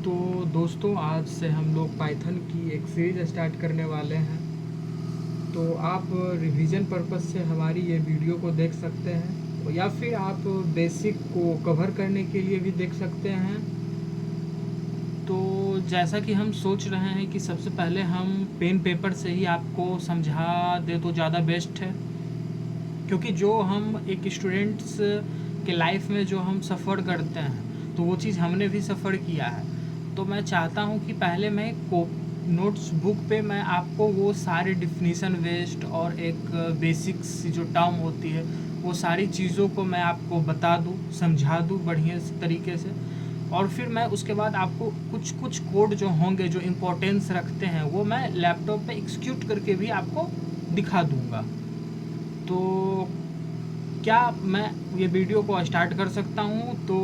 तो दोस्तों, आज से हम लोग पाइथन की एक सीरीज़ स्टार्ट करने वाले हैं। तो आप रिवीजन पर्पस से हमारी ये वीडियो को देख सकते हैं, या फिर आप बेसिक को कवर करने के लिए भी देख सकते हैं। तो जैसा कि हम सोच रहे हैं कि सबसे पहले हम पेन पेपर से ही आपको समझा दे तो ज़्यादा बेस्ट है, क्योंकि जो हम एक स्टूडेंट्स के लाइफ में जो हम सफ़र करते हैं तो वो चीज़ हमने भी सफ़र किया है। तो मैं चाहता हूँ कि पहले मैं को नोट्स बुक पे मैं आपको वो सारे डिफिनीसन वेस्ट और एक बेसिक्स जो टर्म होती है वो सारी चीज़ों को मैं आपको बता दूँ, समझा दूँ बढ़िया तरीके से। और फिर मैं उसके बाद आपको कुछ कुछ कोड जो होंगे जो इम्पोर्टेंस रखते हैं वो मैं लैपटॉप पे एक्सिक्यूट करके भी आपको दिखा दूँगा। तो क्या मैं ये वीडियो को स्टार्ट कर सकता हूँ? तो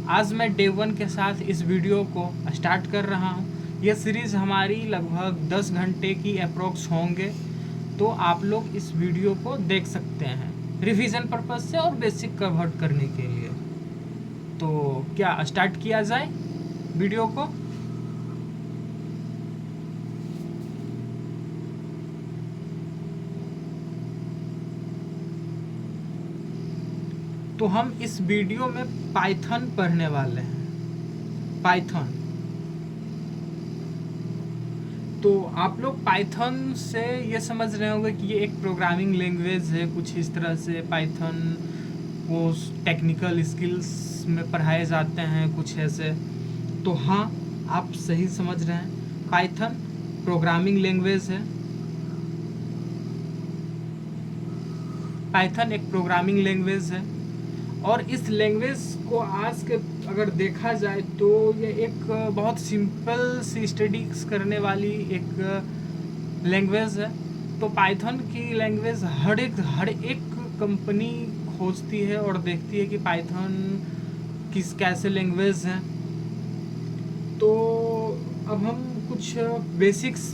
आज मैं डे 1 के साथ इस वीडियो को स्टार्ट कर रहा हूँ। यह सीरीज़ हमारी लगभग 10 घंटे की अप्रोक्स होंगे। तो आप लोग इस वीडियो को देख सकते हैं रिवीजन पर्पस से और बेसिक कवर करने के लिए। तो क्या स्टार्ट किया जाए वीडियो को? तो हम इस वीडियो में पाइथन पढ़ने वाले हैं। पाइथन, तो आप लोग पाइथन से ये समझ रहे होंगे कि ये एक प्रोग्रामिंग लैंग्वेज है, कुछ इस तरह से। पाइथन वो टेक्निकल स्किल्स में पढ़ाए जाते हैं कुछ ऐसे। तो हाँ, आप सही समझ रहे हैं, पाइथन प्रोग्रामिंग लैंग्वेज है। पाइथन एक प्रोग्रामिंग लैंग्वेज है और इस लैंग्वेज को आज के अगर देखा जाए तो ये एक बहुत सिंपल सी स्टडीज करने वाली एक लैंग्वेज है। तो पाइथन की लैंग्वेज हर एक कंपनी खोजती है और देखती है कि पाइथन किस कैसे लैंग्वेज है। तो अब हम कुछ बेसिक्स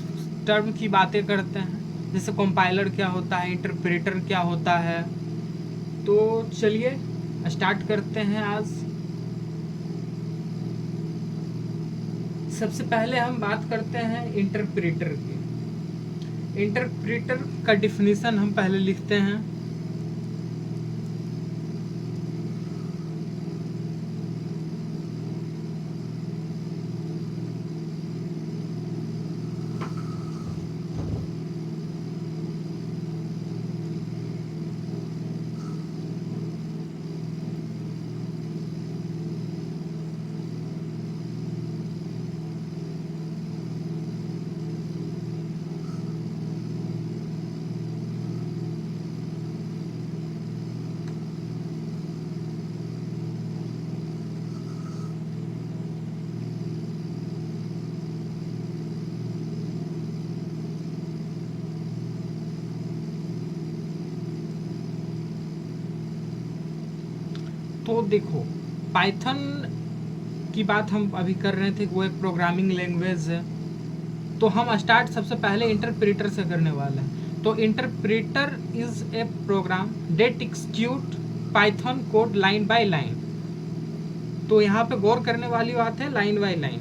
टर्म की बातें करते हैं, जैसे कंपाइलर क्या होता है, इंटरप्रेटर क्या होता है। तो चलिए स्टार्ट करते हैं आज। सबसे पहले हम बात करते हैं इंटरप्रेटर की। इंटरप्रेटर का डिफिनीशन हम पहले लिखते हैं। तो देखो, पाइथन की बात हम अभी कर रहे थे, वो एक प्रोग्रामिंग लैंग्वेज है। तो हम स्टार्ट सबसे पहले इंटरप्रेटर से करने वाले हैं। तो interpreter is a program that execute Python code line by line. तो यहाँ पे गौर करने वाली बात है लाइन बाय लाइन।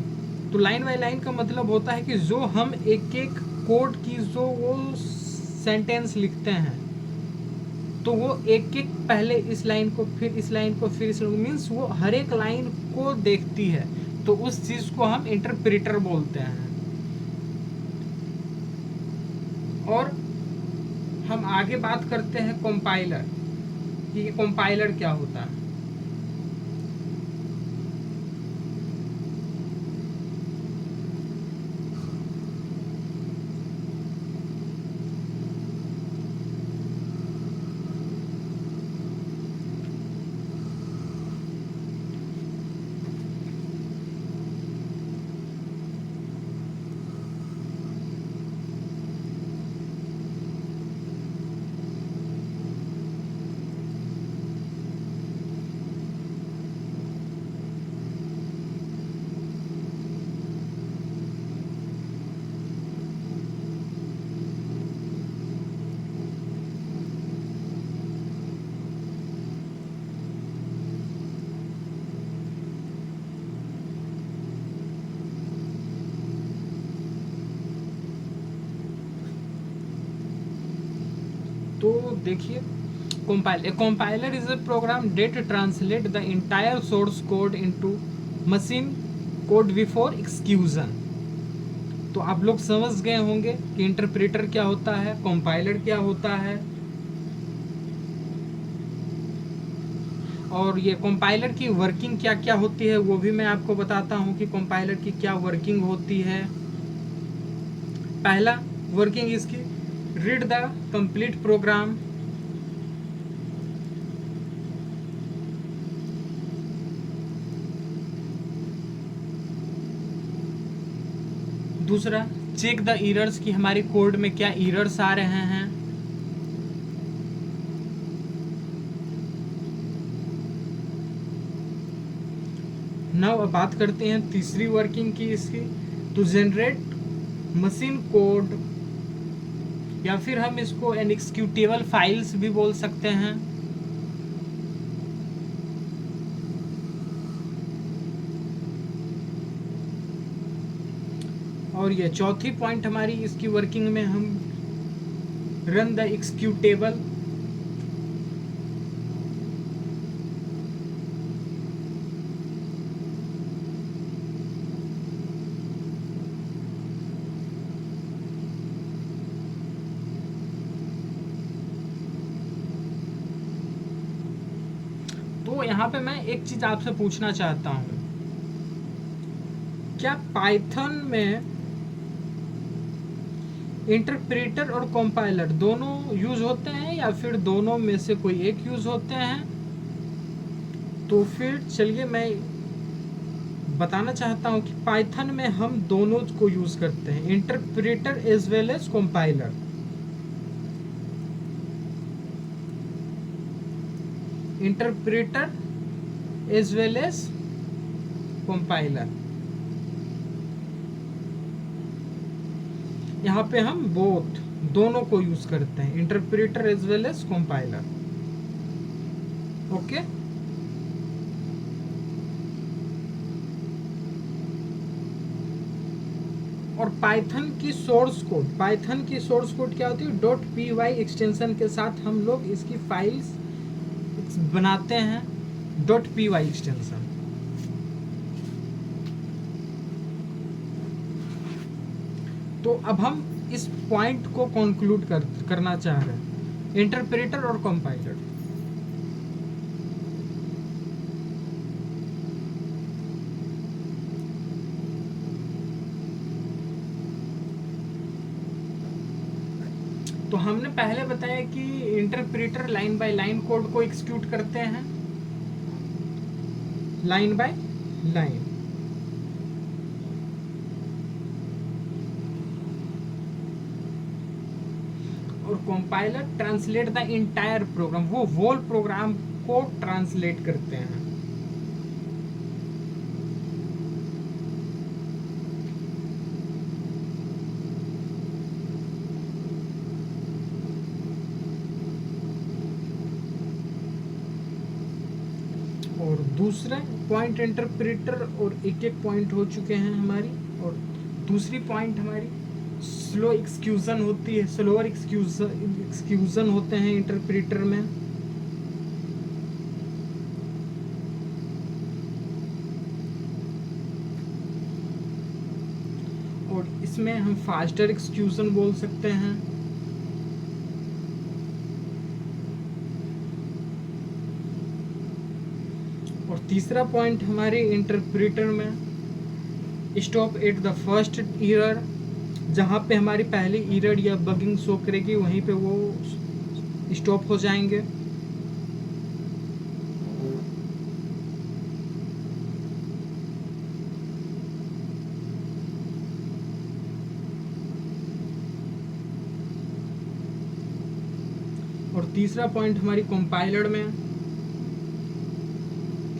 तो लाइन बाय लाइन का मतलब होता है कि जो हम एक एक कोड की जो वो सेंटेंस लिखते हैं तो वो एक एक पहले इस लाइन को, फिर इस लाइन को, फिर इस लाइन, मीन्स वो हर एक लाइन को देखती है। तो उस चीज़ को हम इंटरप्रेटर बोलते हैं। और हम आगे बात करते हैं कंपाइलर कि कंपाइलर क्या होता है। तो देखिए, compiler is a program that translate the entire source code into machine code before execution। तो आप लोग समझ गए होंगे कि इंटरप्रेटर क्या होता है, कंपाइलर क्या होता है। और ये कंपाइलर की वर्किंग क्या क्या होती है वो भी मैं आपको बताता हूँ कि कंपाइलर की क्या वर्किंग होती है। पहला वर्किंग इसकी, रीड द कंप्लीट प्रोग्राम। दूसरा, चेक द एरर्स की हमारे कोड में क्या एरर्स आ रहे हैं। नाउ अब बात करते हैं तीसरी वर्किंग की इसकी, टू जनरेट मशीन कोड, या फिर हम इसको एग्जीक्यूटेबल फाइल्स भी बोल सकते हैं। और ये चौथी पॉइंट हमारी इसकी वर्किंग में, हम रन द एग्जीक्यूटेबल। तो यहाँ पे मैं एक चीज आपसे पूछना चाहता हूँ, क्या पाइथन में इंटरप्रेटर और कंपाइलर दोनों यूज होते हैं या फिर दोनों में से कोई एक यूज होते हैं? तो फिर चलिए मैं बताना चाहता हूँ कि पाइथन में हम दोनों को यूज करते हैं, interpreter as well as compiler. Interpreter as well as compiler, यहाँ पे हम बोथ दोनों को यूज करते हैं, interpreter as well as compiler. Okay, और पाइथन की सोर्स कोड क्या होती है, .py एक्सटेंशन के साथ हम लोग इसकी फाइल्स बनाते हैं, .py एक्सटेंशन। तो अब हम इस पॉइंट को कंक्लूड करना चाह रहे हैं, इंटरप्रेटर और कंपाइलर। तो हमने पहले बताया कि interpreter line by line code को एग्जीक्यूट करते हैं, लाइन बाय लाइन, और compiler translate the entire program, वो होल प्रोग्राम को ट्रांसलेट करते हैं। और दूसरा पॉइंट इंटरप्रेटर, और एक एक पॉइंट हो चुके हैं हमारी। और दूसरी पॉइंट हमारी स्लो एक्सक्यूजन होती है, स्लोअर एक्सक्यूजन होते हैं इंटरप्रेटर में। और इसमें हम फास्टर एक्सक्यूजन बोल सकते हैं। और तीसरा पॉइंट हमारे इंटरप्रेटर में, stop at the first error, जहाँ पे हमारी पहली एरर या बगिंग शो करेगी वहीं पे वो स्टॉप हो जाएंगे। और तीसरा पॉइंट हमारी कंपाइलर में,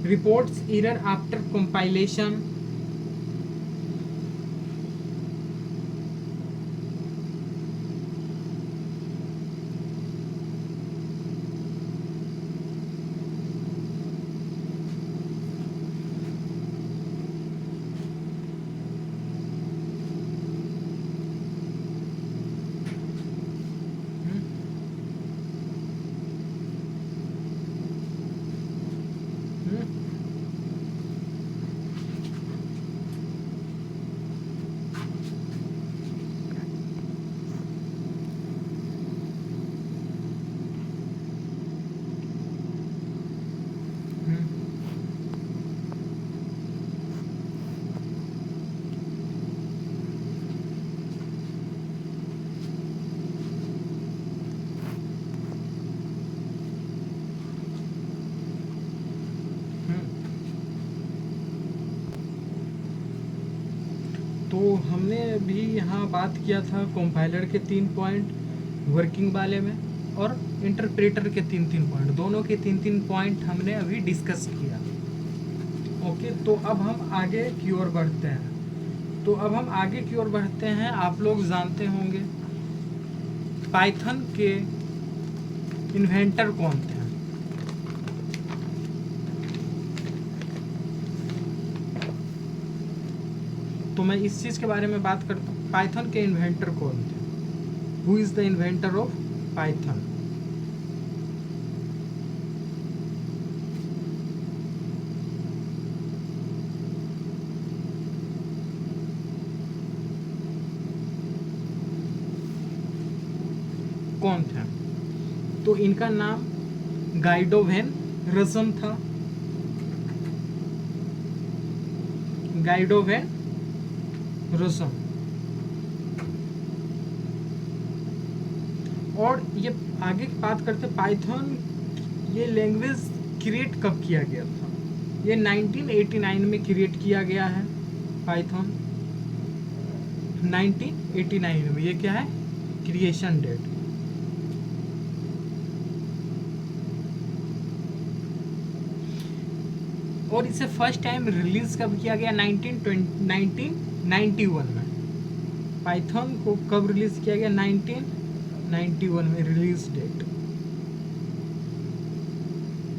रिपोर्ट्स एरर आफ्टर कंपाइलेशन। तो हमने भी यहाँ बात किया था कंपाइलर के 3 पॉइंट, वर्किंग वाले में, और इंटरप्रेटर के 3 पॉइंट, दोनों के 3 पॉइंट हमने अभी डिस्कस किया। ओके, तो अब हम आगे की ओर बढ़ते हैं। आप लोग जानते होंगे पाइथन के इन्वेंटर कौन थे। तो मैं इस चीज़ के बारे में बात करता हूँ, पाइथन के इन्वेंटर कौन थे। Who is the inventor of Python? कौन थे? तो इनका नाम गाइडो वैन रसम था। गाइडो वैन रसम। और ये आगे की बात करते, पाइथन ये लैंग्वेज क्रिएट कब किया गया था? ये 1989 में क्रिएट किया गया है पाइथन। 1989 में ये क्या है? Creation date. और इसे फर्स्ट टाइम रिलीज कब किया गया? 1991 में। पाइथन को कब रिलीज किया गया? 1991 में रिलीज डेट।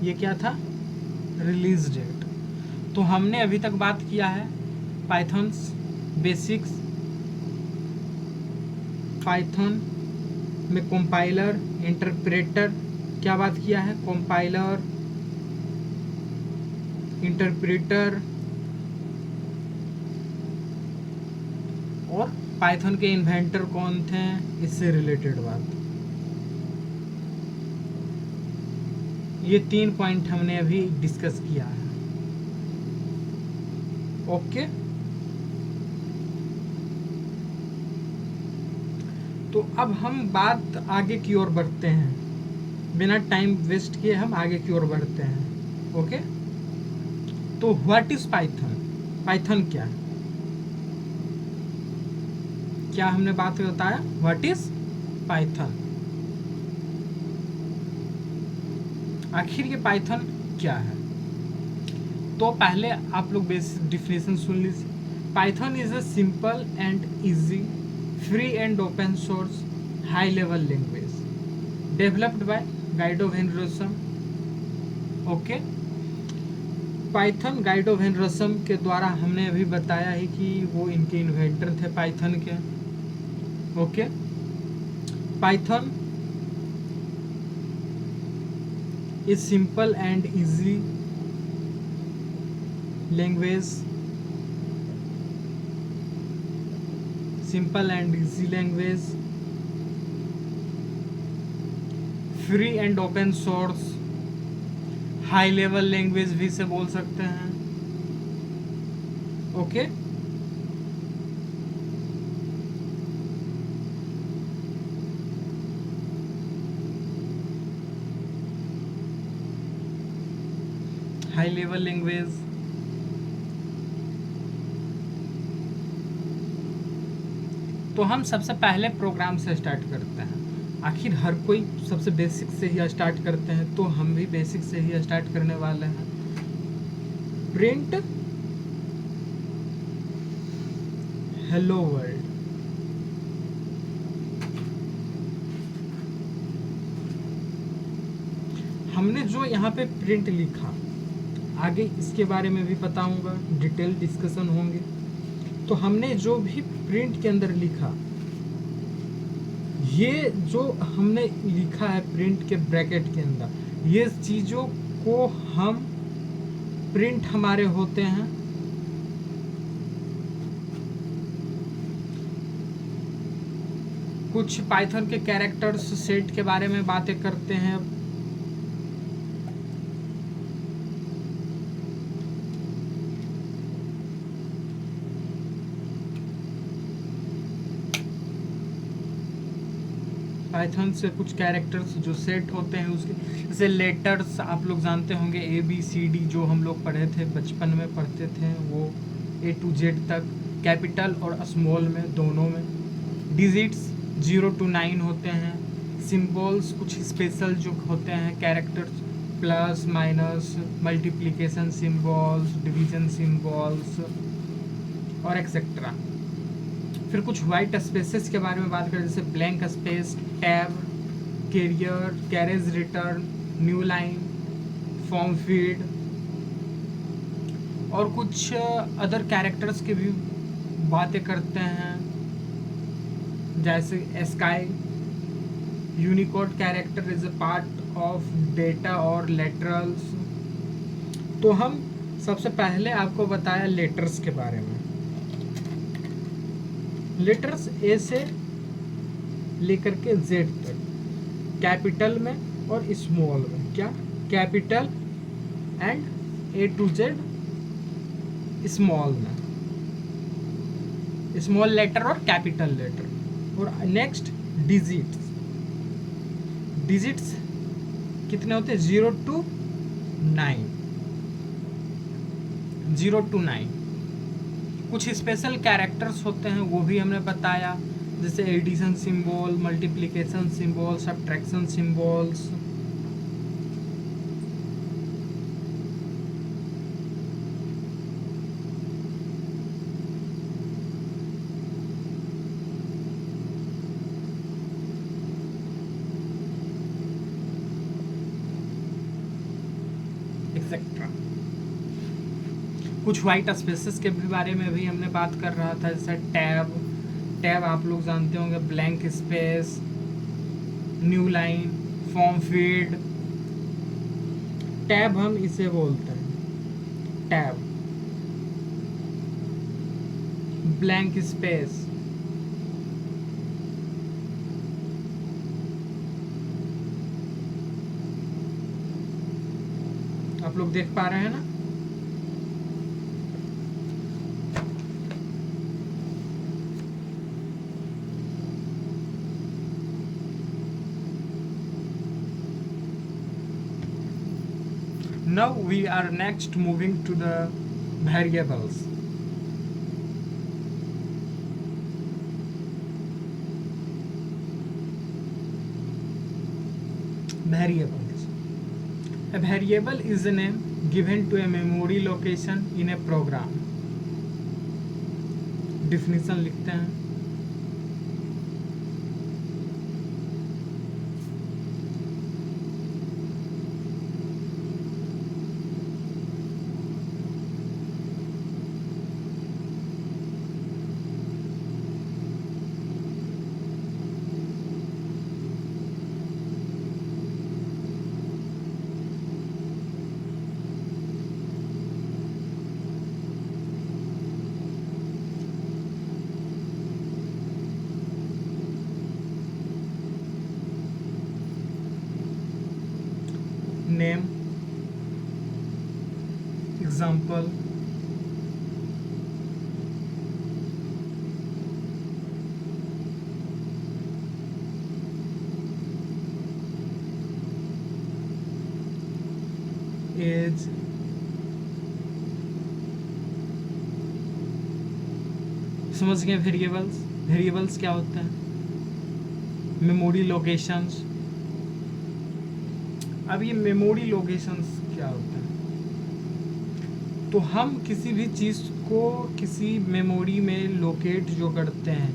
ये क्या था? Release date. तो हमने अभी तक बात किया है पाइथन्स बेसिक्स, पाइथन में कंपाइलर, इंटरप्रेटर, क्या बात किया है? कंपाइलर, इंटरप्रेटर और पाइथन के इन्वेंटर कौन थे, इससे रिलेटेड बात। ये 3 पॉइंट हमने अभी डिस्कस किया है। ओके, तो अब हम बात आगे की ओर बढ़ते हैं। बिना टाइम वेस्ट किए हम आगे की ओर बढ़ते हैं। ओके, तो व्हाट इज पाइथन? पाइथन क्या है? क्या हमने बात बताया? What is Python? आखिर ये पाइथन क्या है? तो पहले आप लोग बेसिक डिफिनेशन सुन लीजिए। Python is a simple and easy, free and open source, high level language developed by Guido van Rossum. Okay, Python Guido van Rossum के द्वारा, हमने अभी बताया है कि वो इनके इन्वेंटर थे पाइथन के। Okay, Python is simple and easy language, simple and easy language, free and open source, high level language भी से बोल सकते हैं। Okay, high level language. तो हम सबसे पहले प्रोग्राम से स्टार्ट करते हैं। आखिर हर कोई सबसे बेसिक से ही स्टार्ट करते हैं, तो हम भी बेसिक से ही स्टार्ट करने वाले हैं। Print hello world. हमने जो यहाँ पे प्रिंट लिखा, आगे इसके बारे में भी बताऊंगा, डिटेल डिस्कशन होंगे। तो हमने जो भी प्रिंट के अंदर लिखा, ये जो हमने लिखा है प्रिंट के ब्रैकेट के अंदर, ये चीज़ों को हम प्रिंट हमारे होते हैं। कुछ पाइथन के कैरेक्टर्स सेट के बारे में बातें करते हैं। पाइथन से कुछ कैरेक्टर्स जो सेट होते हैं उसके, जैसे लेटर्स आप लोग जानते होंगे, ABCD जो हम लोग पढ़े थे, बचपन में पढ़ते थे, वो A to Z तक कैपिटल और स्मॉल में, दोनों में। डिजिट्स 0 to 9 होते हैं। सिंबल्स कुछ स्पेशल जो होते हैं, characters, plus minus, multiplication symbols, division symbols और एक्सेट्रा। फिर कुछ वाइट स्पेसेस के बारे में बात करें, जैसे blank space, tab, carrier, carriage return, new line, form feed और कुछ अदर कैरेक्टर्स की भी बातें करते हैं, जैसे sky Unicode character is a part of data और लेटरल्स। तो हम सबसे पहले आपको बताया लेटर्स के बारे में। लेटर्स ए से लेकर के जेड तक, कैपिटल में और स्मॉल में। क्या? Capital and A to Z small में, स्मॉल लेटर और कैपिटल लेटर। और नेक्स्ट डिजिट्स। डिजिट्स कितने होते हैं? 0 to 9, 0 to 9। कुछ स्पेशल कैरेक्टर्स होते हैं, वो भी हमने बताया, जैसे addition symbol, multiplication symbol, subtraction symbols. Etcetera. कुछ वाइट स्पेसेस के भी बारे में भी हमने बात कर रहा था, जैसे टैब। टैब आप लोग जानते होंगे, blank space, new line, form feed. Tab हम इसे बोलते हैं, टैब, ब्लैंक स्पेस। आप लोग देख पा रहे हैं ना? Now we are next moving to the variables. Variables. A variable is a name given to a memory location in a program. Definition लिखते हैं। Name, example, age, समझ गए? वेरिएबल्स, वेरिएबल्स क्या होते हैं? Memory locations. अब ये मेमोरी लोकेशंस क्या होता है? तो हम किसी भी चीज़ को किसी मेमोरी में लोकेट जो करते हैं,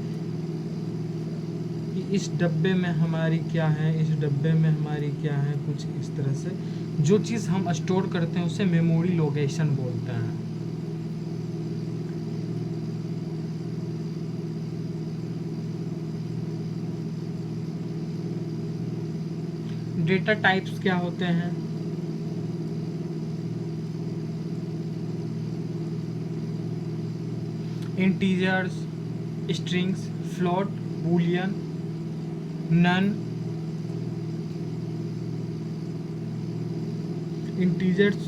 कि इस डब्बे में हमारी क्या है, इस डब्बे में हमारी क्या है, कुछ इस तरह से जो चीज़ हम स्टोर करते हैं उसे मेमोरी लोकेशन बोलते हैं। डेटा टाइप्स क्या होते हैं? Integers, strings, float, boolean, none. Integers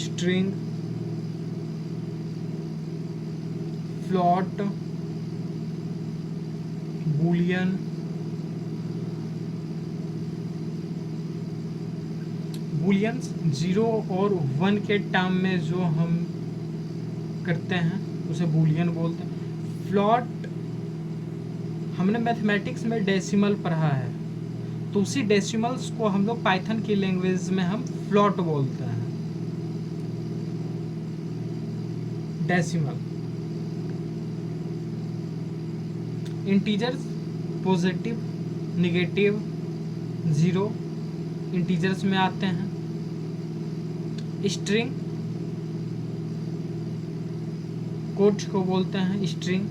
string, float, boolean booleans 0 और 1 के टर्म में जो हम करते हैं उसे बूलियन बोलते हैं। फ्लोट हमने मैथमेटिक्स में डेसिमल पढ़ा है, तो उसी डेसिमल्स को हम लोग पाइथन की लैंग्वेज में हम फ्लोट बोलते हैं। Decimal integers positive negative 0 integers में आते हैं। स्ट्रिंग कोट्स को बोलते हैं स्ट्रिंग।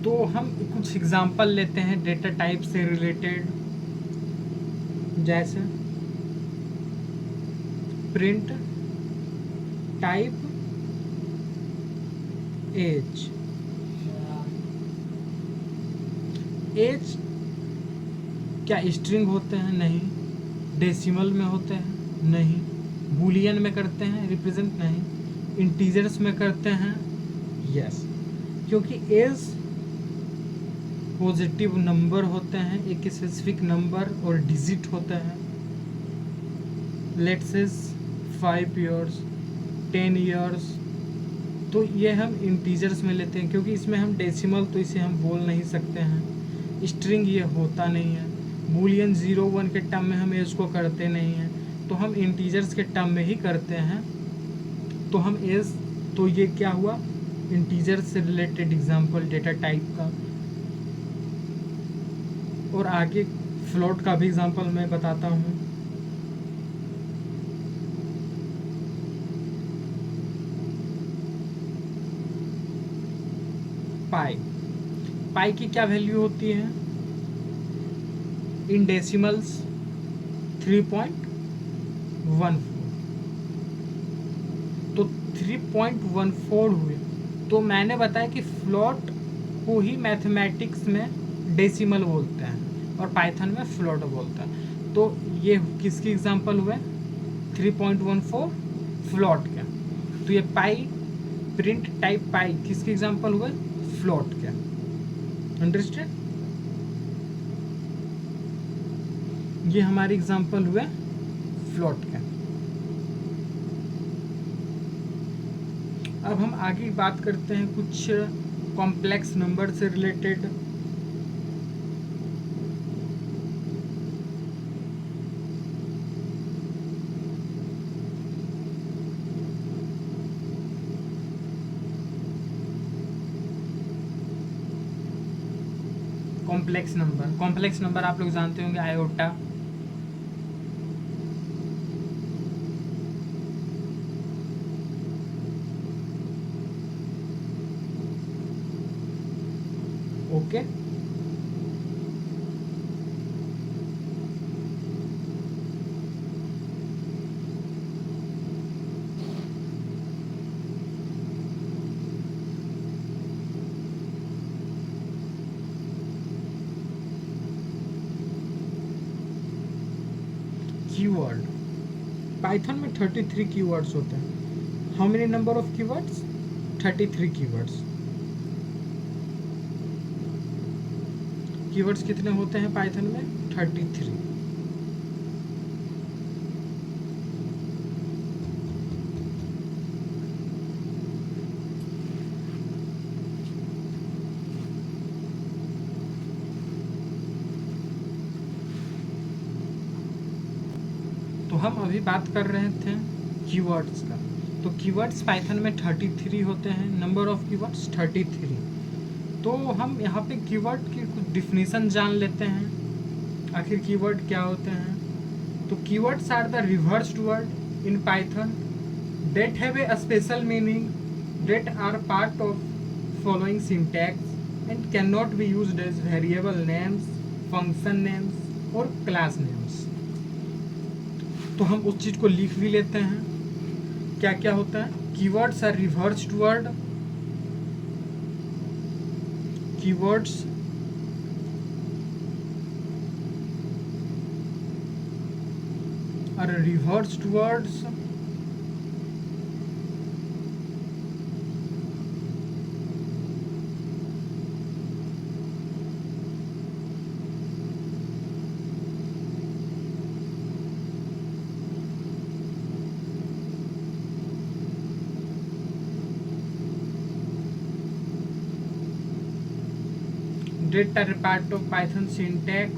तो हम कुछ एग्जांपल लेते हैं डेटा टाइप से रिलेटेड, जैसे प्रिंट टाइप एज। एज क्या स्ट्रिंग होते हैं? नहीं। डेसिमल में होते हैं? नहीं। बूलियन में करते हैं रिप्रेजेंट? नहीं। इंटीजर्स में करते हैं? यस, क्योंकि एज पॉजिटिव नंबर होते हैं, एक स्पेसिफिक नंबर और डिजिट होते हैं। लेट्स से 5 इयर्स 10 इयर्स, तो ये हम इंटीजर्स में लेते हैं, क्योंकि इसमें हम डेसिमल तो इसे हम बोल नहीं सकते हैं। स्ट्रिंग ये होता नहीं है। बूलियन 0 1 के टर्म में हम एज को करते नहीं हैं, तो हम इंटीजर्स के टर्म में ही करते हैं। तो हम एज, तो ये क्या हुआ? इंटीजर से रिलेटेड एग्जांपल डेटा टाइप का। और आगे फ्लोट का भी एग्जांपल मैं बताता हूँ। पाई, पाई की क्या वैल्यू होती है? इन डेसिमल्स 3.14। तो 3.14 हुए। तो मैंने बताया कि फ्लोट को ही मैथमेटिक्स में डेसिमल बोलते हैं और पाइथन में फ्लोट बोलते हैं। तो ये किसकी एग्जांपल हुए? 3.14 फ्लोट के। तो ये पाई, प्रिंट टाइप पाई किसके एग्जांपल हुए? फ्लोट के। अंडरस्टैंड? ये हमारे एग्जांपल हुए फ्लोट के। अब हम आगे बात करते हैं कुछ कॉम्प्लेक्स नंबर से रिलेटेड। कॉम्प्लेक्स नंबर आप लोग जानते होंगे, आयोटा, ओके। कीवर्ड, पाइथन में 33 कीवर्ड्स होते हैं। How many number of keywords? 33 keywords. Keywords कितने होते हैं पाइथन में? 33। तो हम अभी बात कर रहे थे कीवर्ड्स का। तो कीवर्ड्स पाइथन में 33 होते हैं। Number of keywords 33। तो हम यहाँ पे कीवर्ड की कुछ डिफिनीशन जान लेते हैं, आखिर कीवर्ड क्या होते हैं। तो keywords are the reversed word in Python that have a special meaning, that are part of following syntax and cannot be used as variable names, function names और class names। तो हम उस चीज़ को लिख भी लेते हैं। क्या क्या होता है? Keywords are reversed word. Keywords are reversed words Data part of Python syntax.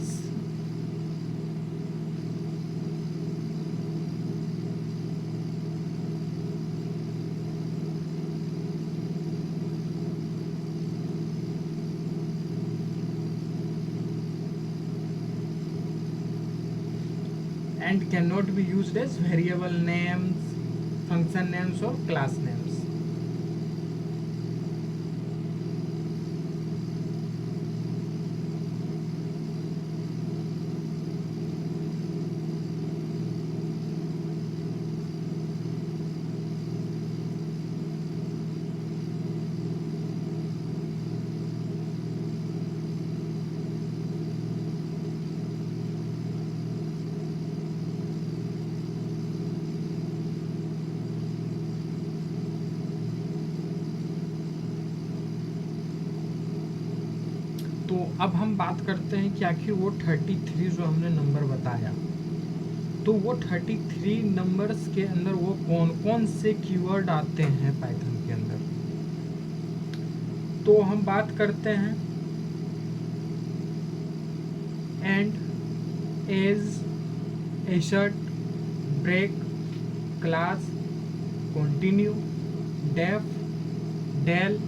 And cannot be used as variable names, function names or class names. तो अब हम बात करते हैं कि आखिर वो 33 जो हमने नंबर बताया, तो वो 33 नंबर्स के अंदर वो कौन कौन से कीवर्ड आते हैं पाइथन के अंदर। तो हम बात करते हैं and, as, assert, break, class, continue, def, del,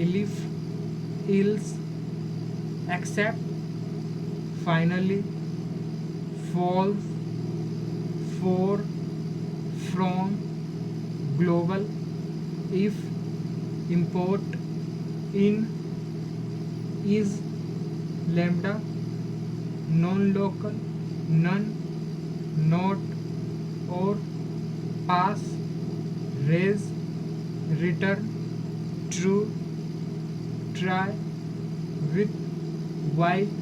elif, else, except, finally, false, for, from, global, if, import, in, is, lambda, non-local, none, not, or, pass, raise, return, true, try, with, while,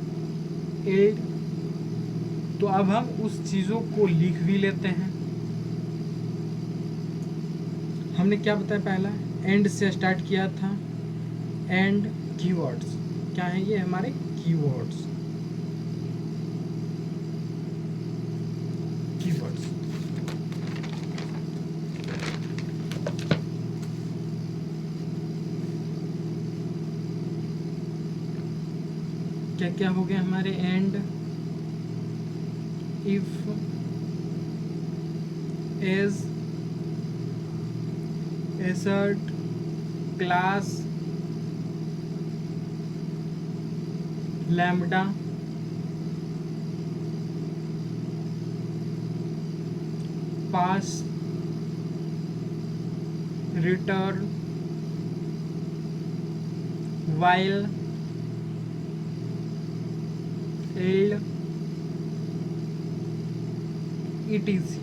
aid। तो अब हम उस चीज़ों को लिख भी लेते हैं। हमने क्या बताया, पहला एंड से स्टार्ट किया था। एंड कीवर्ड्स क्या है, ये हमारे कीवर्ड्स। कीवर्ड्स क्या क्या हो गया हमारे, and, if, as, assert, class, lambda, pass, return, while, एल्ड, etc।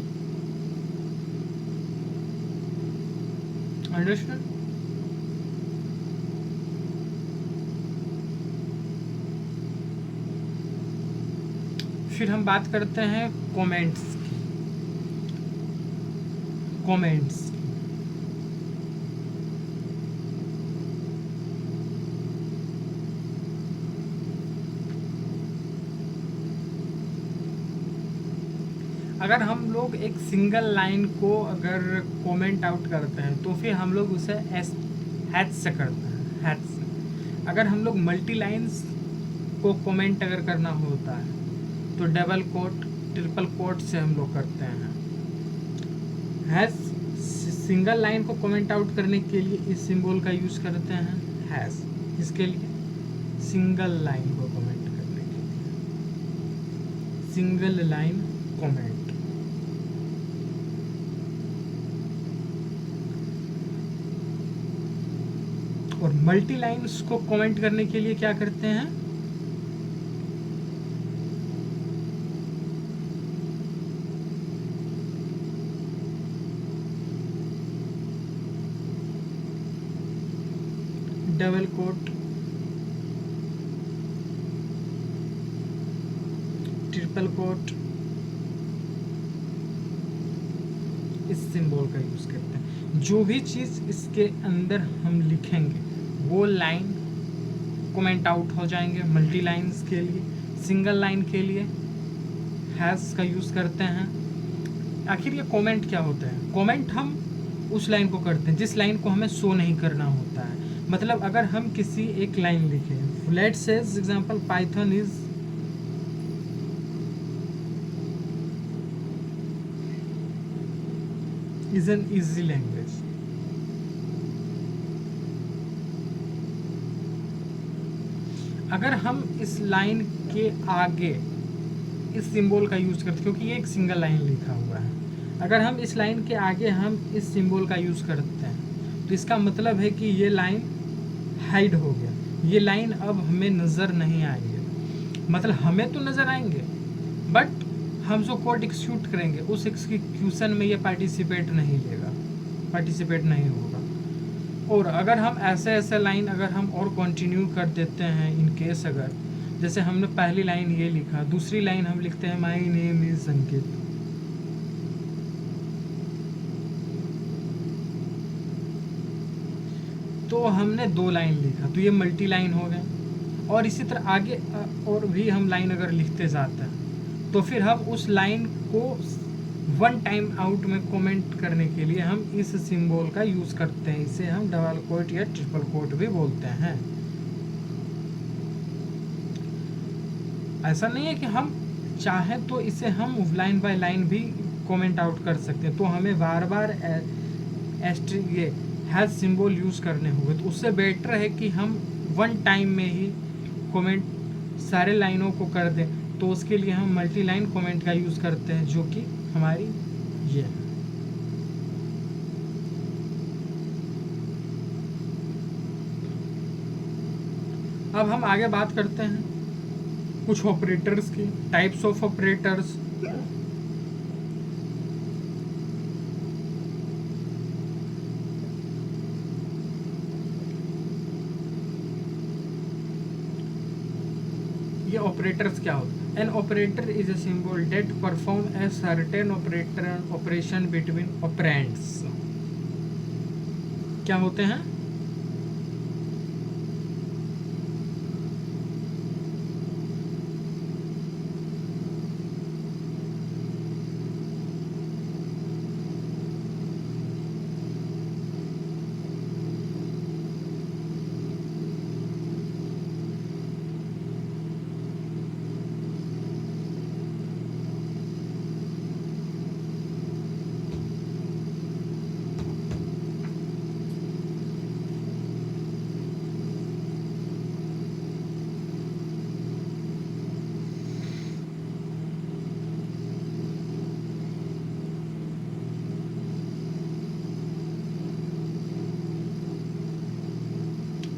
अंडरस्टैंड। फिर हम बात करते हैं कमेंट्स की। कमेंट्स अगर हम लोग एक सिंगल लाइन को अगर कमेंट आउट करते हैं तो फिर हम लोग उसे हैच से करते हैं, हैच से। अगर हम लोग मल्टी लाइन्स को कमेंट अगर करना होता है तो डबल कोट, ट्रिपल कोट से हम लोग करते हैं। हैश सिंगल लाइन को कमेंट आउट करने के लिए इस सिंबल का यूज करते हैं, हैश। इसके लिए सिंगल लाइन को कमेंट करने के लिए सिंगल लाइन कमेंट। और मल्टी लाइन्स को कमेंट करने के लिए क्या करते हैं, डबल कोट, ट्रिपल कोट, इस सिंबल का यूज करते हैं। जो भी चीज इसके अंदर हम लिखेंगे वो लाइन कमेंट आउट हो जाएंगे। मल्टी लाइन्स के लिए, सिंगल लाइन के लिए हैश का यूज करते हैं। आखिर ये कमेंट क्या होता है, कमेंट हम उस लाइन को करते हैं जिस लाइन को हमें शो नहीं करना होता है। मतलब अगर हम किसी एक लाइन लिखें, let's say example Python is an easy language. अगर हम इस लाइन के आगे इस सिंबल का यूज करते, क्योंकि ये एक सिंगल लाइन लिखा हुआ है, अगर हम इस लाइन के आगे हम इस सिंबल का यूज करते हैं तो इसका मतलब है कि ये लाइन हाइड हो गया, ये लाइन अब हमें नज़र नहीं आएंगे। मतलब हमें तो नज़र आएंगे बट हम जो कोड एक्सिक्यूट करेंगे उस एक्सिक्यूशन में ये पार्टिसिपेट नहीं लेगा, पार्टिसिपेट नहीं होगा। और अगर हम ऐसे ऐसे लाइन अगर हम और कंटिन्यू कर देते हैं, इन केस अगर जैसे हमने पहली लाइन ये लिखा, दूसरी लाइन हम लिखते हैं माई नेम इज संकेत, तो हमने 2 लाइन लिखा तो ये मल्टी लाइन हो गए। और इसी तरह आगे और भी हम लाइन अगर लिखते जाते हैं तो फिर हम उस लाइन को वन टाइम आउट में कमेंट करने के लिए हम इस सिंबल का यूज़ करते हैं। इसे हम डबल कोट या ट्रिपल कोट भी बोलते हैं। ऐसा नहीं है कि हम चाहें तो इसे हम लाइन बाय लाइन भी कमेंट आउट कर सकते हैं, तो हमें बार बार ये हैश सिंबल यूज़ करने होंगे। तो उससे बेटर है कि हम वन टाइम में ही कमेंट सारे लाइनों को कर दें, तो उसके लिए हम मल्टी लाइन कमेंट का यूज़ करते हैं, जो कि हमारी ये है। अब हम आगे बात करते हैं कुछ ऑपरेटर्स की, टाइप्स ऑफ ऑपरेटर्स। ये ऑपरेटर्स क्या होते हैं? An operator is a symbol that perform a certain operation between operands. क्या होते हैं?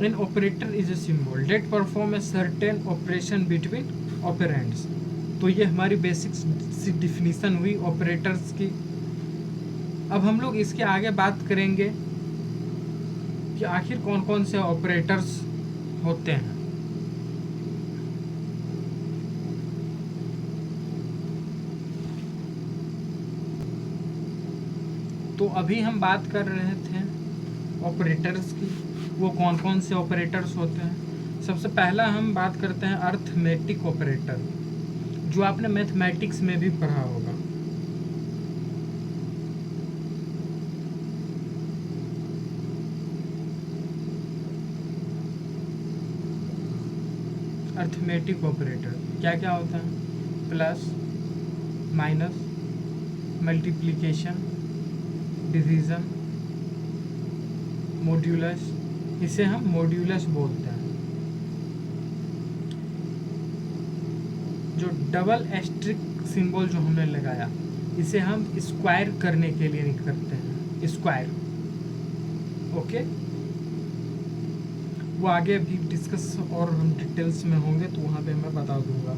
An operator is a symbol that perform a certain operation between operands। तो ये हमारी बेसिक सी डिफिनीशन हुई ऑपरेटर्स की। अब हम लोग इसके आगे बात करेंगे कि आखिर कौन कौन से ऑपरेटर्स होते हैं। तो अभी हम बात कर रहे थे ऑपरेटर्स की, वो कौन कौन से ऑपरेटर्स होते हैं। सबसे पहला हम बात करते हैं अर्थमेटिक ऑपरेटर, जो आपने मैथमेटिक्स में भी पढ़ा होगा। अर्थमेटिक ऑपरेटर क्या क्या होता है? Plus, minus, multiplication, division, modulus. इसे हम मॉड्यूलस बोलते हैं। जो डबल एस्ट्रिक सिंबल जो हमने लगाया, इसे हम स्क्वायर करने के लिए करते हैं, स्क्वायर। ओके, वो आगे भी डिस्कस और हम डिटेल्स में होंगे तो वहाँ पे मैं बता दूंगा।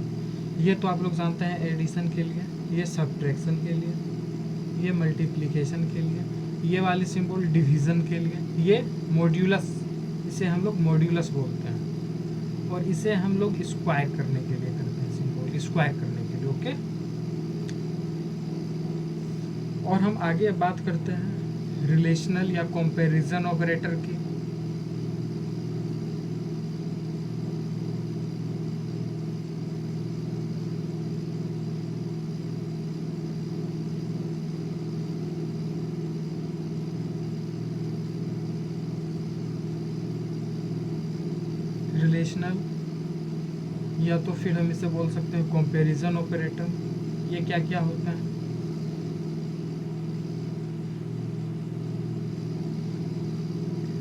ये तो आप लोग जानते हैं एडिशन के लिए, ये सब्ट्रैक्शन के लिए, ये मल्टीप्लिकेशन के लिए, ये वाली सिंबल डिवीज़न के लिए, ये मॉड्यूलस, इसे हम लोग मॉड्यूलस बोलते हैं। और इसे हम लोग स्क्वायर करने के लिए करते हैं, सिंबल स्क्वायर करने के लिए। ओके, और हम आगे बात करते हैं रिलेशनल या कंपैरिजन ऑपरेटर की। रिलेशनल या तो फिर हम इसे बोल सकते हैं कंपैरिजन ऑपरेटर। ये क्या क्या होता है?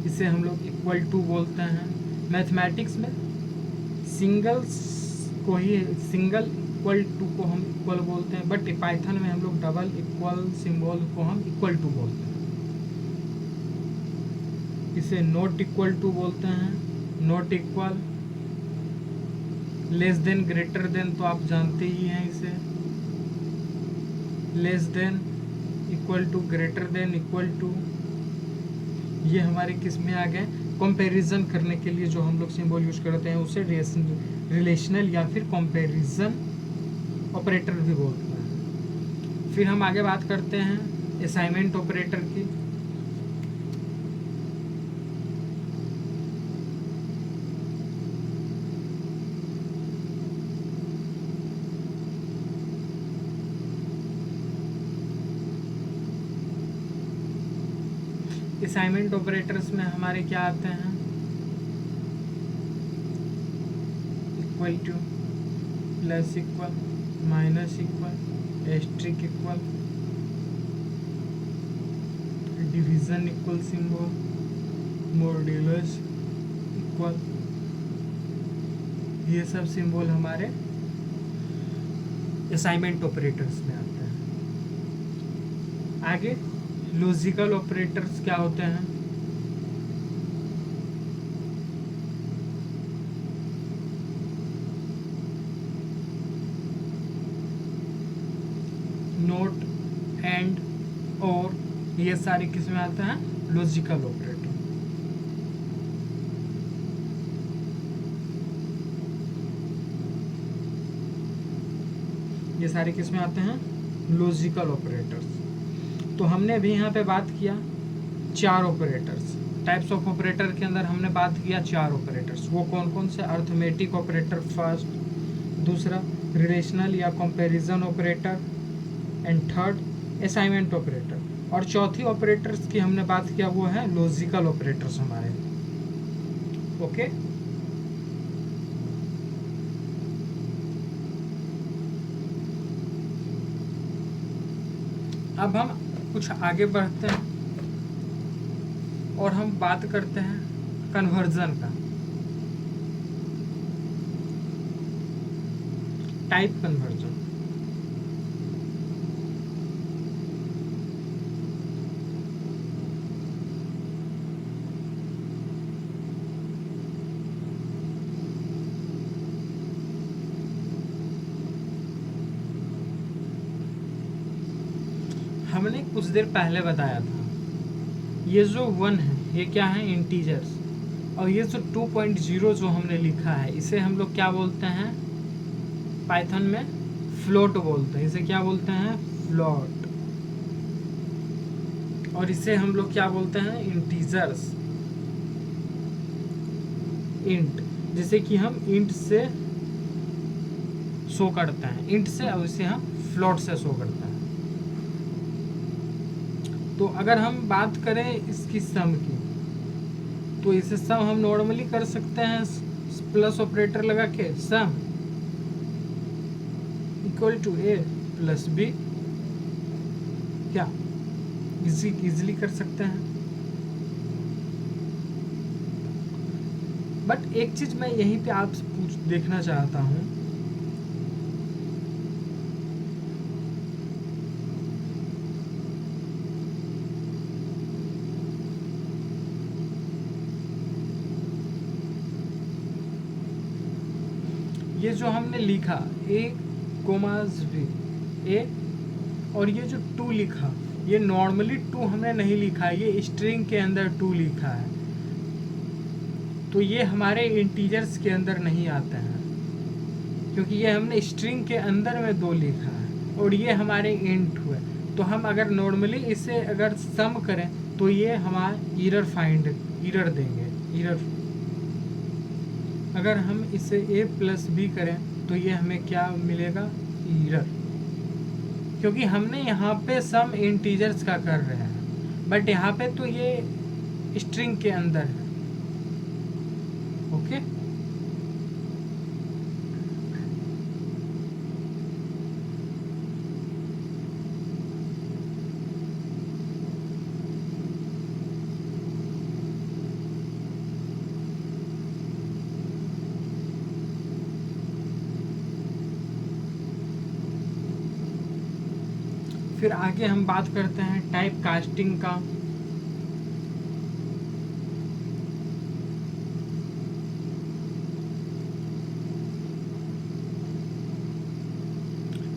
इसे हम लोग इक्वल टू बोलते हैं। मैथमेटिक्स में सिंगल्स को ही सिंगल इक्वल टू को हम इक्वल बोलते हैं, बट पाइथन में हम लोग डबल इक्वल सिंबल को हम इक्वल टू बोलते हैं। इसे नॉट इक्वल टू बोलते हैं। Not equal, less than, greater than तो आप जानते ही हैं इसे। Less than, equal to, greater than, equal to, ये हमारे किस में आ गए? कंपैरिजन करने के लिए जो हम लोग सिंबल यूज करते हैं उसे रिलेशनल या फिर कंपैरिजन ऑपरेटर भी बोलते हैं। फिर हम आगे बात करते हैं असाइनमेंट ऑपरेटर की। असाइनमेंट ऑपरेटर्स में हमारे क्या आते हैं? Equal to, plus equal, minus equal, asterisk equal, division equal symbol, modulus equal, ये सब सिंबल हमारे असाइनमेंट ऑपरेटर्स में आते हैं। आगे लॉजिकल ऑपरेटर्स क्या होते हैं? नोट, एंड, और, ये सारे किस में आते हैं? Logical operator. ये सारे किस में आते हैं? Logical operators. तो हमने भी यहाँ पे बात किया 4 ऑपरेटर्स। टाइप्स ऑफ ऑपरेटर के अंदर हमने बात किया 4 ऑपरेटर्स। वो कौन कौन से? अर्थमेटिक ऑपरेटर फर्स्ट, दूसरा रिलेशनल या comparison operator, and third assignment operator, और चौथी ऑपरेटर्स की हमने बात किया वो है लॉजिकल ऑपरेटर्स हमारे। ओके, अब हम कुछ आगे बढ़ते हैं और हम बात करते हैं कन्वर्जन का। Type conversion. हमने कुछ देर पहले बताया था ये जो 1 है ये क्या है? इंटीजर्स। और ये जो 2.0 जो हमने लिखा है इसे हम लोग क्या बोलते हैं? पाइथन में फ्लोट बोलते हैं। इसे क्या बोलते हैं? फ्लोट। और इसे हम लोग क्या बोलते हैं? इंटीजर्स। इंट, जैसे कि हम इंट से शो करते हैं, इंट से, और इसे हम फ्लोट से शो करते हैं। तो अगर हम बात करें इसकी सम की, तो इसे सम हम नॉर्मली कर सकते हैं प्लस ऑपरेटर लगा के। Sum equal to A plus B, क्या इजीली कर सकते हैं। बट एक चीज मैं यहीं पे आपसे देखना चाहता हूँ, ये जो हमने लिखा ए कोमास बी ए, और ये जो 2 लिखा, ये नॉर्मली 2 हमने नहीं लिखा है, ये स्ट्रिंग के अंदर 2 लिखा है। तो ये हमारे इंटीजर्स के अंदर नहीं आते हैं, क्योंकि ये हमने स्ट्रिंग के अंदर में 2 लिखा है और ये हमारे इंट हुए। तो हम अगर नॉर्मली इसे अगर सम करें तो ये हमारा एरर देंगे, एरर। अगर हम इसे a प्लस बी करें तो ये हमें क्या मिलेगा? एरर। क्योंकि हमने यहाँ पे सम इंटीजर्स का कर रहे हैं, बट यहाँ पे तो ये स्ट्रिंग के अंदर है। ओके, फिर आगे हम बात करते हैं टाइप कास्टिंग का।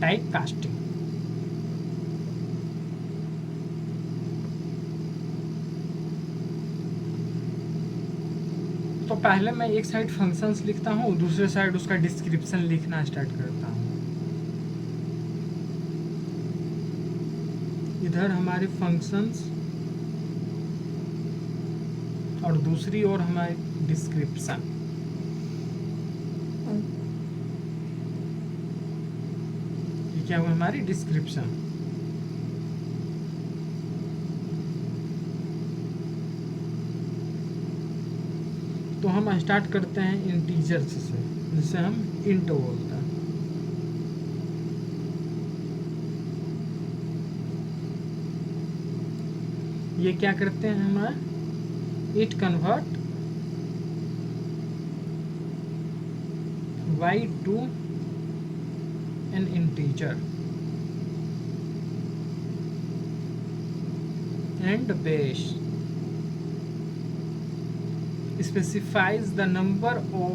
टाइप कास्टिंग तो पहले मैं एक साइड फंक्शंस लिखता हूँ, दूसरे साइड उसका डिस्क्रिप्शन लिखना स्टार्ट करता हूँ। इधर हमारे फंक्शंस और दूसरी ओर हमारी डिस्क्रिप्शन। ये क्या हुआ, हमारी डिस्क्रिप्शन। तो हम स्टार्ट करते हैं इंटीजर्स से, जिसे हम इंट बोलते हैं। ये क्या करते हैं हमारा, it convert y to an integer and base specifies the number of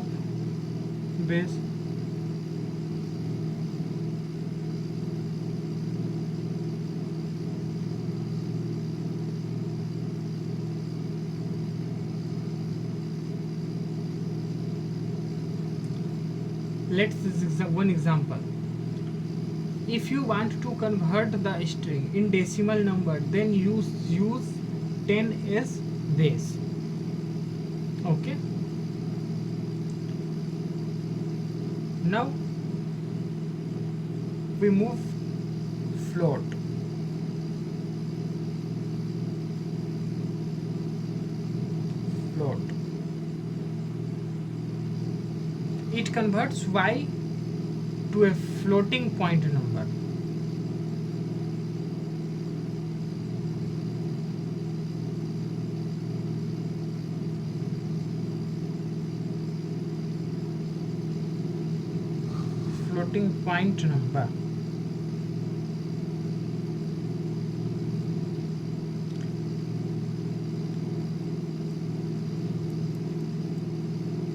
base let's one example. If you want to convert the string in decimal number, then use 10 as base. Okay, now we move float. It converts y to a floating point number. Floating point number.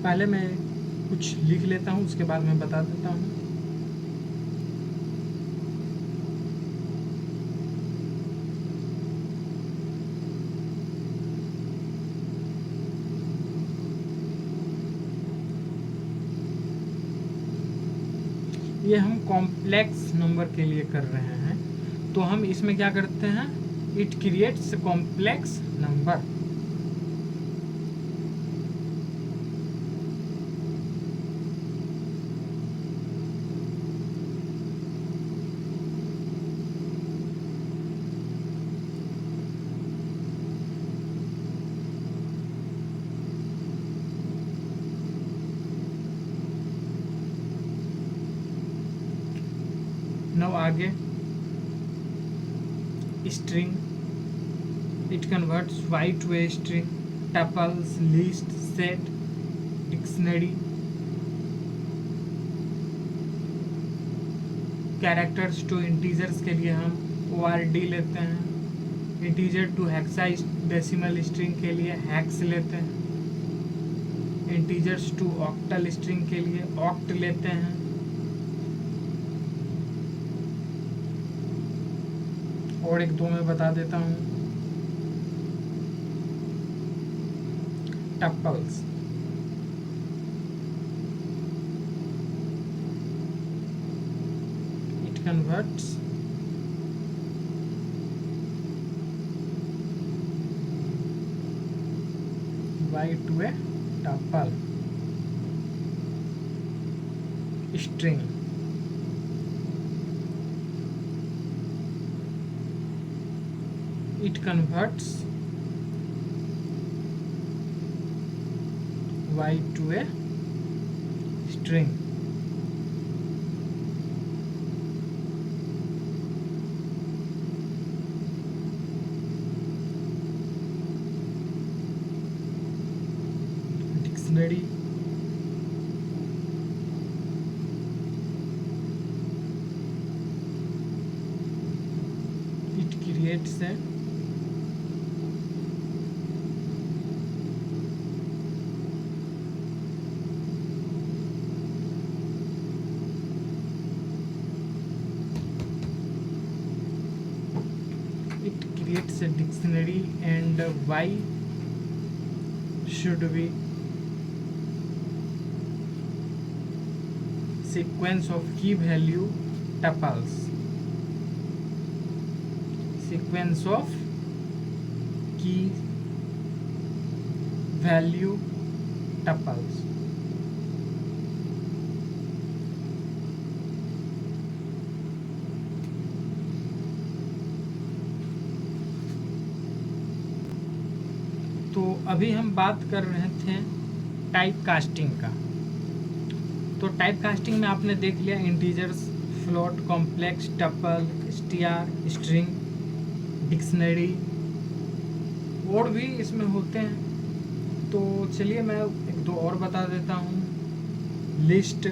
पहले मैं कुछ लिख लेता हूँ, उसके बाद मैं बता देता हूँ। ये हम कॉम्प्लेक्स नंबर के लिए कर रहे हैं, तो हम इसमें क्या करते हैं, it creates complex number. now आगे string, it converts y to a string, tuples, list, set, dictionary, characters to integers के लिए हम ORD लेते हैं, integer to hexadecimal string के लिए हेक्स लेते हैं, इंटीजर्स टू ऑक्टल स्ट्रिंग के लिए ऑक्ट लेते हैं, और एक दो मैं बता देता हूँ, tuples, it converts y to a tuple string. It converts y to a string. Dictionary, creates से creates a dictionary and why should we sequence of key value tuples, sequence of key value tuples. तो अभी हम बात कर रहे थे type casting का। तो टाइप कास्टिंग में आपने देख लिया integers, float, complex, tuple, str, string, dictionary और भी इसमें होते हैं। तो चलिए मैं एक दो और बता देता हूँ। List,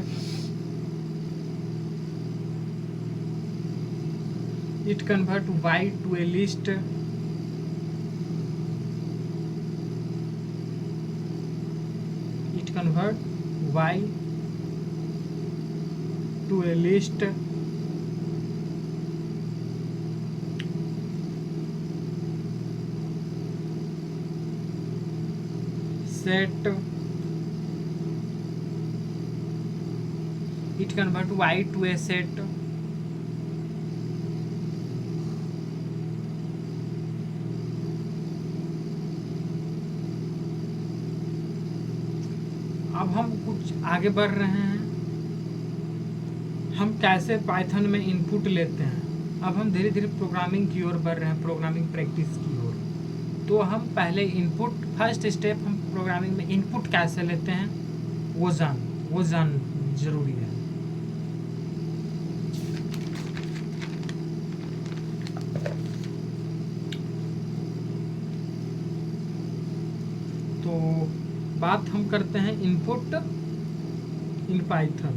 it convert Y to a list, convert y to a list, set, it convert y to a set, अब हम कुछ आगे बढ़ रहे हैं, हम कैसे पाइथन में इनपुट लेते हैं। अब हम धीरे धीरे प्रोग्रामिंग की ओर बढ़ रहे हैं, प्रोग्रामिंग प्रैक्टिस की ओर। तो हम पहले इनपुट, फर्स्ट स्टेप हम प्रोग्रामिंग में इनपुट कैसे लेते हैं वो जान जरूरी है। तो बात हम करते हैं input in Python.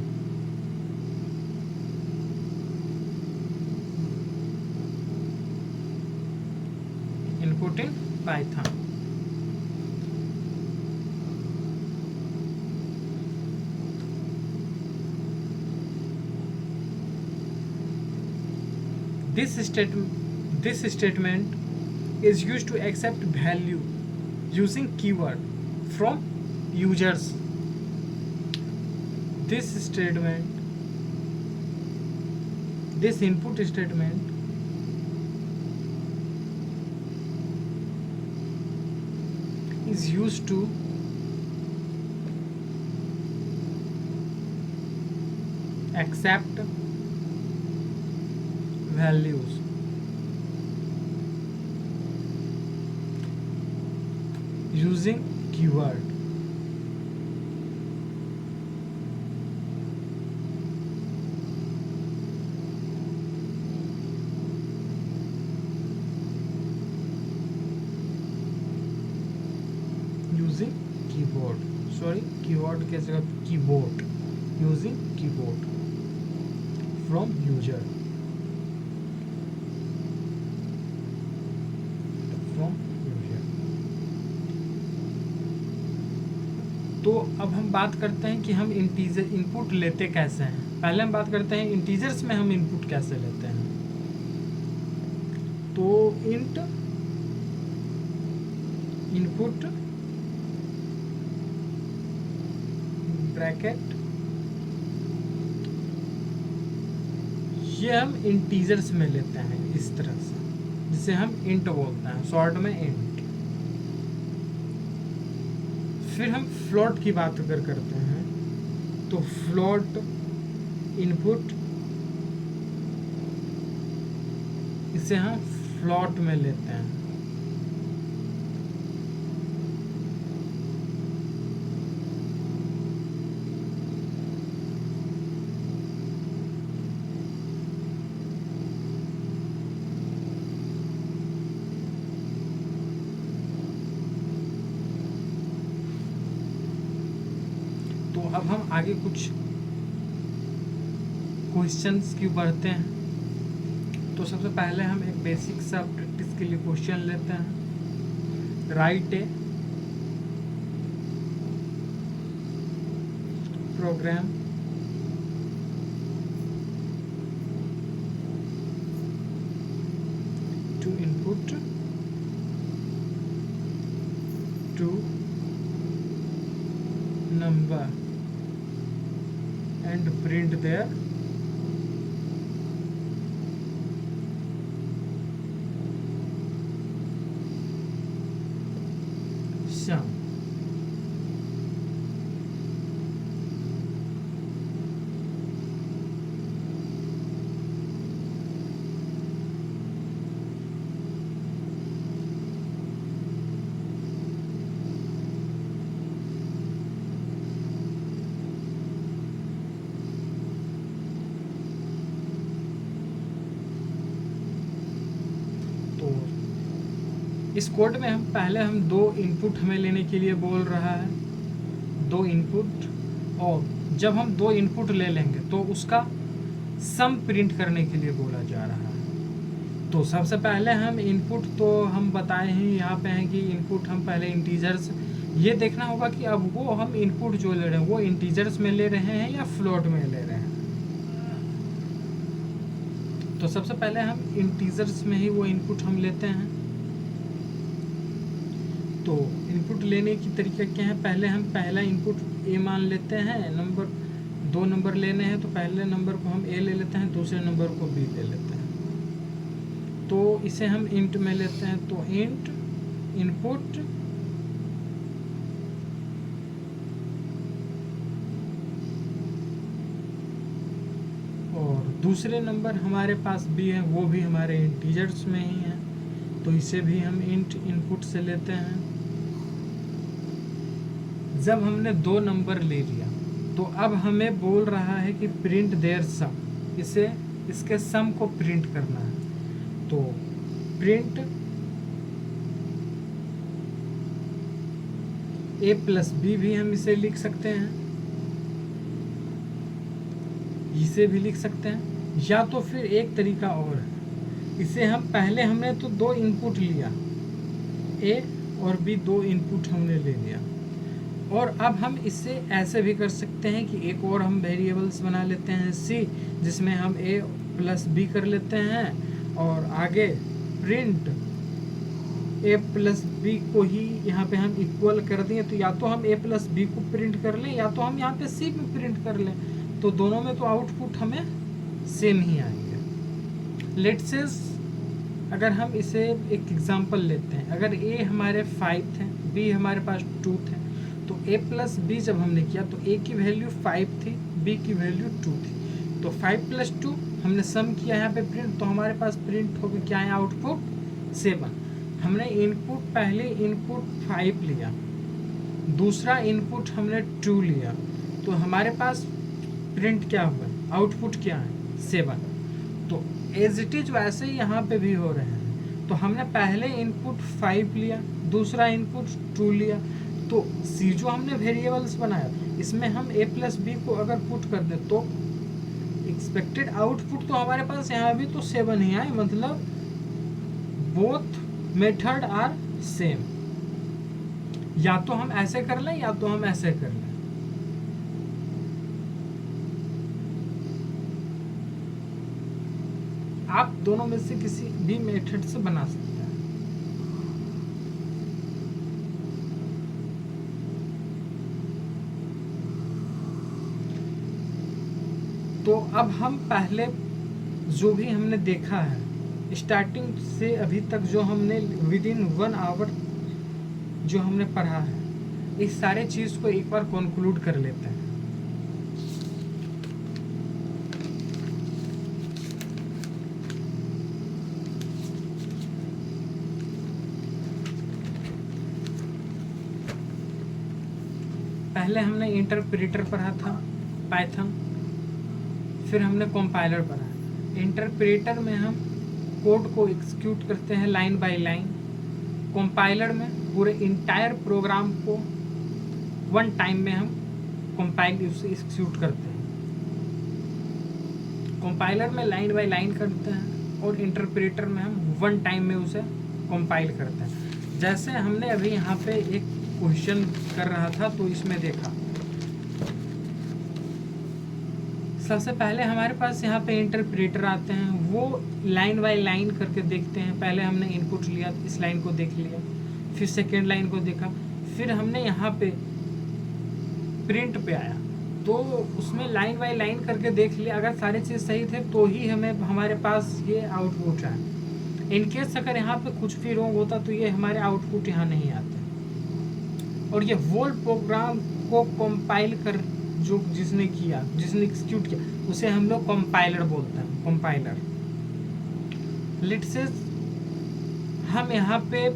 Input in Python, this statement is used to accept value using keyword from users. This input statement is used to accept values using keyword. Using keyboard, sorry, keyword के जगह keyboard, using keyboard from user, from user। तो अब हम बात करते हैं कि हम इंटीजर इनपुट लेते कैसे हैं। पहले हम बात करते हैं इंटीजर्स में हम इनपुट कैसे लेते हैं। तो इंट इनपुट ब्रैकेट, ये हम इंटीजर्स में लेते हैं इस तरह से, जिसे हम इंट बोलते हैं, शॉर्ट में इंट। फिर हम फ्लोट की बात अगर करते हैं तो फ्लोट इनपुट, इसे हम फ्लोट में लेते हैं। तो अब हम आगे कुछ क्वेश्चंस की बढ़ते हैं। तो सबसे पहले हम एक बेसिक सा प्रैक्टिस इसके लिए क्वेश्चन लेते हैं। Write a program to input two number and print their sum। इस कोड में हम पहले दो इनपुट हमें लेने के लिए बोल रहा है, दो इनपुट, और जब हम दो इनपुट ले लेंगे तो उसका सम प्रिंट करने के लिए बोला जा रहा है। तो सबसे पहले हम इनपुट तो हम बताए हैं यहाँ पे हैं कि इनपुट हम पहले इंटीजर्स, ये देखना होगा कि अब वो हम इनपुट जो ले रहे हैं वो इंटीजर्स में ले रहे हैं या फ्लोट में ले रहे हैं। तो सबसे पहले हम इंटीजर्स में ही वो इनपुट हम लेते हैं। तो इनपुट लेने की तरीका क्या है, पहले हम पहला इनपुट ए मान लेते हैं, नंबर दो नंबर लेने हैं तो पहले नंबर को हम ए ले लेते हैं, दूसरे नंबर को बी ले लेते हैं। तो इसे हम इंट में लेते हैं, तो इंट इनपुट और दूसरे नंबर हमारे पास बी है, वो भी हमारे इंटीजर्स में ही है, तो इसे भी हम इंट इनपुट से लेते हैं। जब हमने दो नंबर ले लिया तो अब हमें बोल रहा है कि प्रिंट देयर सम, इसे इसके सम को प्रिंट करना है। तो प्रिंट ए प्लस बी भी हम इसे लिख सकते हैं, इसे भी लिख सकते हैं, या तो फिर एक तरीका और है, इसे हम पहले हमने तो दो इनपुट लिया, ए और बी दो इनपुट हमने ले लिया, और अब हम इसे ऐसे भी कर सकते हैं कि एक और हम वेरिएबल्स बना लेते हैं सी, जिसमें हम ए प्लस बी कर लेते हैं और आगे प्रिंट ए प्लस बी को ही यहाँ पे हम इक्वल कर दिए। तो या तो हम ए प्लस बी को प्रिंट कर लें या तो हम यहाँ पे सी में प्रिंट कर लें, तो दोनों में तो आउटपुट हमें सेम ही आएंगे। लेट्स से अगर हम इसे एक एग्जांपल लेते हैं, अगर ए हमारे 5 थे, बी हमारे पास 2 थे, तो ए प्लस बी जब हमने किया तो ए की वैल्यू 5 थी, बी की वैल्यू 2 थी, तो 5 + 2 हमने सम किया यहाँ पे प्रिंट, तो हमारे पास प्रिंट हो गया क्या है, आउटपुट 7। हमने इनपुट पहले इनपुट 5 लिया, दूसरा इनपुट हमने 2 लिया, तो हमारे पास प्रिंट क्या हुआ, आउटपुट क्या है 7। तो एज इट इज वैसे ही यहाँ पे भी हो रहे हैं। तो हमने पहले इनपुट 5 लिया, दूसरा इनपुट 2 लिया, तो सी जो हमने वेरिएबल्स बनाया इसमें हम ए प्लस बी को अगर पुट कर दें तो एक्सपेक्टेड आउटपुट तो हमारे पास यहाँ भी तो 7 ही आए, मतलब बोथ मेथड आर सेम। या तो हम ऐसे कर लें या तो हम ऐसे कर लें। आप दोनों में से किसी भी मेथड से बना सकते हैं। तो अब हम पहले जो भी हमने देखा है स्टार्टिंग से अभी तक, जो हमने विदिन 1 आवर जो हमने पढ़ा है, इस सारे चीज़ को एक बार कंक्लूड कर लेते हैं। पहले हमने इंटरप्रेटर पढ़ा था पाइथन, फिर हमने कंपाइलर पढ़ा। इंटरप्रेटर में हम कोड को एग्जीक्यूट करते हैं लाइन बाय लाइन, कंपाइलर में पूरे इंटायर प्रोग्राम को 1 टाइम में हम कंपाइल उसे एग्जीक्यूट करते हैं। कंपाइलर में लाइन बाय लाइन करते हैं और इंटरप्रेटर में हम 1 टाइम में उसे कंपाइल करते हैं। जैसे हमने अभी यहाँ पे एक क्वेश्चन कर रहा था तो इसमें देखा, सबसे पहले हमारे पास यहाँ पे इंटरप्रेटर आते हैं, वो लाइन बाय लाइन करके देखते हैं। पहले हमने इनपुट लिया, इस लाइन को देख लिया, फिर सेकेंड लाइन को देखा, फिर हमने यहाँ पे प्रिंट पे आया तो उसमें लाइन बाय लाइन करके देख लिया। अगर सारी चीज़ सही थे तो ही हमें हमारे पास ये आउटपुट है। इनकेस अगर यहाँ पे कुछ भी रॉन्ग होता तो ये हमारे आउटपुट यहाँ नहीं आते। और ये होल प्रोग्राम को कंपाइल कर जो जिसने किया, जिसने एग्जीक्यूट किया, उसे हम लोग कंपाइलर बोलते हैं, कंपाइलर। लेट्स से हम यहाँ पे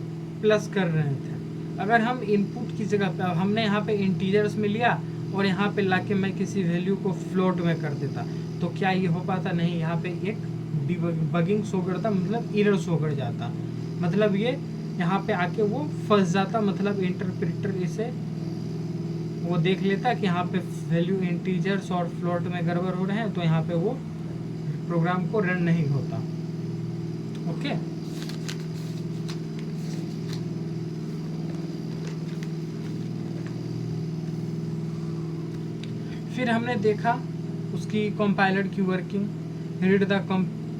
प्लस कर रहे थे, अगर हम इनपुट की जगह पे हमने यहाँ पे इंटीजर्स में लिया और यहाँ पे लाके मैं किसी वैल्यू को फ्लोट में कर देता तो क्या ये हो पाता? नहीं, यहाँ पे एक डिबगिंग शो करता, मतलब एरर शो कर जाता, मतलब ये यहाँ पे आके वो फंस जाता, मतलब इंटरप्रेटर इसे वो देख लेता कि यहाँ पे वैल्यू इंटीजर्स और फ्लोट में गड़बड़ हो रहे हैं, तो यहाँ पे वो प्रोग्राम को रन नहीं होता। ओके, फिर हमने देखा उसकी कंपाइलर की working, read the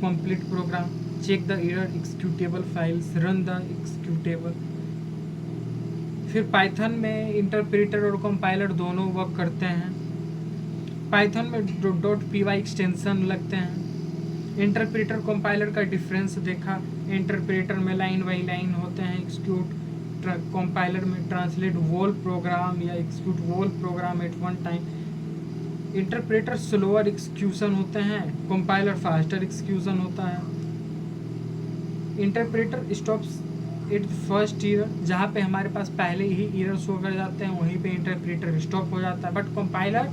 complete program, check the error executable files, run the executable. फिर पाइथन में इंटरप्रेटर और कंपाइलर दोनों वर्क करते हैं। पाइथन में .py एक्सटेंशन लगते हैं। इंटरप्रेटर कंपाइलर का डिफरेंस देखा, इंटरप्रेटर में लाइन बाई लाइन होते हैं एग्जीक्यूट, कंपाइलर में ट्रांसलेट वोल प्रोग्राम या execute whole program at one time. Interpreter slower execution होते हैं, कंपाइलर फास्टर एग्जीक्यूशन होता है। Interpreter stops at first year, जहाँ पे हमारे पास पहले ही ईयर शो कर जाते हैं वहीं पे इंटरप्रेटर स्टॉप हो जाता है। But compiler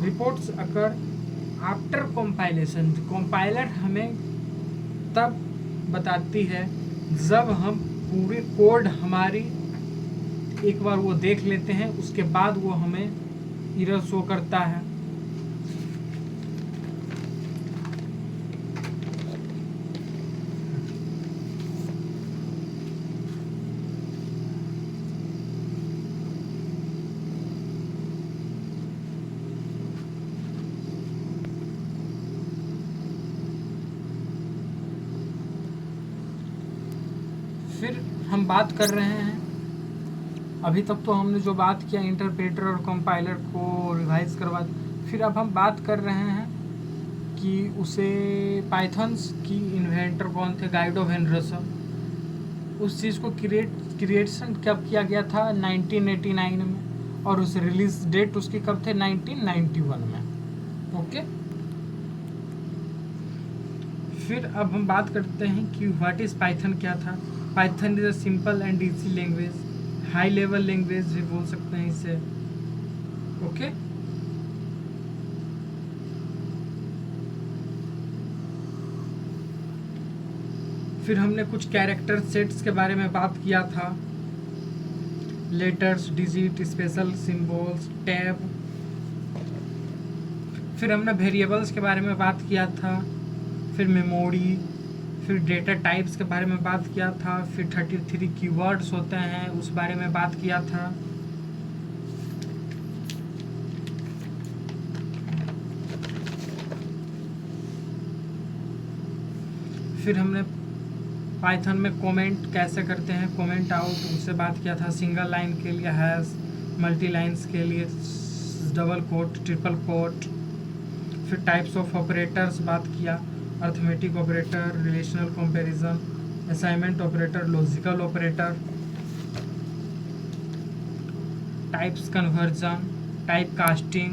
reports occur after compilation, compiler हमें तब बताती है जब हम पूरी कोड हमारी एक बार वो देख लेते हैं, उसके बाद वो हमें एरर शो करता है। फिर हम बात कर रहे हैं, अभी तक तो हमने जो बात किया इंटरप्रेटर और कंपाइलर को रिवाइज करवा, फिर अब हम बात कर रहे हैं कि उसे पाइथन्स की इन्वेंटर कौन थे, गाइड ऑफ हेनरसन। उस चीज़ को क्रिएशन कब किया गया था? 1989 में, और उस रिलीज डेट उसकी कब थे? 1991 में। ओके, फिर अब हम बात करते हैं कि व्हाट इज़ पाइथन क्या था। Python is a simple and easy language, high level language भी बोल सकते हैं इसे। ओके, फिर हमने कुछ कैरेक्टर सेट्स के बारे में बात किया था, letters, digit, special symbols, tab. फिर हमने वेरिएबल्स के बारे में बात किया था, फिर मेमोरी, फिर डेटा टाइप्स के बारे में बात किया था, फिर 33 कीवर्ड्स होते हैं उस बारे में बात किया था। फिर हमने पाइथन में कमेंट कैसे करते हैं, कमेंट आउट, उससे बात किया था। सिंगल लाइन के लिए हैश, मल्टी लाइन्स के लिए डबल कोट, ट्रिपल कोट। फिर टाइप्स ऑफ ऑपरेटर्स बात किया, arithmetic operator, relational comparison, assignment operator, logical operator, types conversion, type casting,